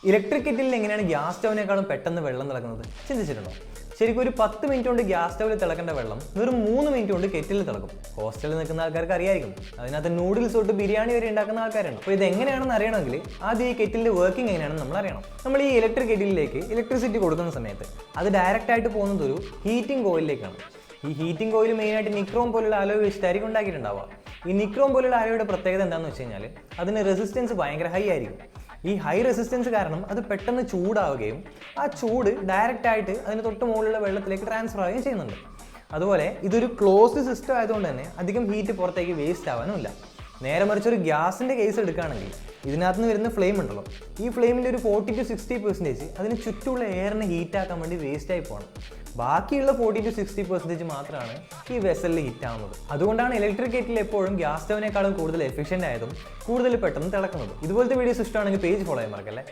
Electric കെറ്റിലിൽ എങ്ങനെയാണ് gas സ്റ്റൗവിനേക്കാളും പെട്ടെന്ന് വെള്ളം തിളക്കുന്നത് ചിന്തിച്ചിട്ടുണ്ടോ? ശരിക്കും ഒരു 10 മിനിറ്റ് കൊണ്ട് ഗ്യാസ് സ്റ്റൗവിൽ തിളക്കേണ്ട വെള്ളം വെറും 3 മിനിറ്റ് കൊണ്ട് കെറ്റിലിൽ തിളക്കും. ഹോസ്റ്റലിൽ നിൽക്കുന്ന ആൾക്കാർക്ക് അറിയായിരിക്കും. അതിനകത്ത് നൂഡിൽസ് തൊട്ട് ബിരിയാണി വരെ ഉണ്ടാക്കുന്ന ആൾക്കാരുണ്ട്. അപ്പോൾ ഇത് എങ്ങനെയാണെന്ന് അറിയണമെങ്കിൽ ആദ്യം ഈ കെറ്റിലിന്റെ വർക്കിംഗ് എങ്ങനെയാണെന്ന് നമ്മൾ അറിയണം. നമ്മൾ ഈ ഇലക്ട്രിക് കെറ്റിലിലേക്ക് ഇലക്ട്രിസിറ്റി കൊടുക്കുന്ന സമയത്ത് അത് ഡയറക്റ്റ് ആയിട്ട് പോകുന്നത് ഒരു ഹീറ്റിംഗ് കോയിലിലേക്കാണ്. ഈ ഹീറ്റിംഗ് കോയിൽ മെയിനായിട്ട് നിക്രോം പോലുള്ള അലോയ് വെച്ചിട്ടായിരിക്കും ഉണ്ടാക്കിയിട്ടുണ്ടാവുക. ഈ നിക്രോം പോലുള്ള അലോയുടെ പ്രത്യേകത എന്താണെന്ന് വെച്ച് കഴിഞ്ഞാൽ അതിന് റെസിസ്റ്റൻസ് ഭയങ്കര ഹൈ ആയിരിക്കും. ഈ ഹൈ റെസിസ്റ്റൻസ് കാരണം അത് പെട്ടെന്ന് ചൂടാവുകയും ആ ചൂട് ഡയറക്റ്റ് ആയിട്ട് അതിന് തൊട്ട് മുകളിലുള്ള വെള്ളത്തിലേക്ക് ട്രാൻസ്ഫർ ആവുകയും ചെയ്യുന്നുണ്ട്. അതുപോലെ ഇതൊരു ക്ലോസ്ഡ് സിസ്റ്റം ആയതുകൊണ്ട് തന്നെ അധികം ഹീറ്റ് പുറത്തേക്ക് വേസ്റ്റ് ആവാനുമില്ല. നേരെ മറിച്ച് ഒരു ഗ്യാസിൻ്റെ കേസ് എടുക്കുകയാണെങ്കിൽ ഇതിനകത്ത് നിന്ന് വരുന്ന ഫ്ലെയിം ഉണ്ടല്ലോ, ഈ ഫ്ലെയിമിൻ്റെ ഒരു 40 to 60% അതിന് ചുറ്റുമുള്ള എയറിനെ ഹീറ്റാക്കാൻ വേണ്ടി വേസ്റ്റായി പോകണം. ബാക്കിയുള്ള 40 to 60% മാത്രമാണ് ഈ വെസലിൽ ഹീറ്റ് ആവുന്നത്. അതുകൊണ്ടാണ് ഇലക്ട്രിക് കെറ്റിൽ എപ്പോഴും ഗ്യാസ് സ്റ്റൗവിനേക്കാളും കൂടുതൽ എഫിഷ്യൻ്റ് ആയതും കൂടുതൽ പെട്ടെന്ന് തിളക്കുന്നത്. ഇതുപോലത്തെ വീഡിയോസ് ഇഷ്ടമാണെങ്കിൽ പേജ് ഫോളോ ചെയ്യാൻ മറക്കല്ലേ.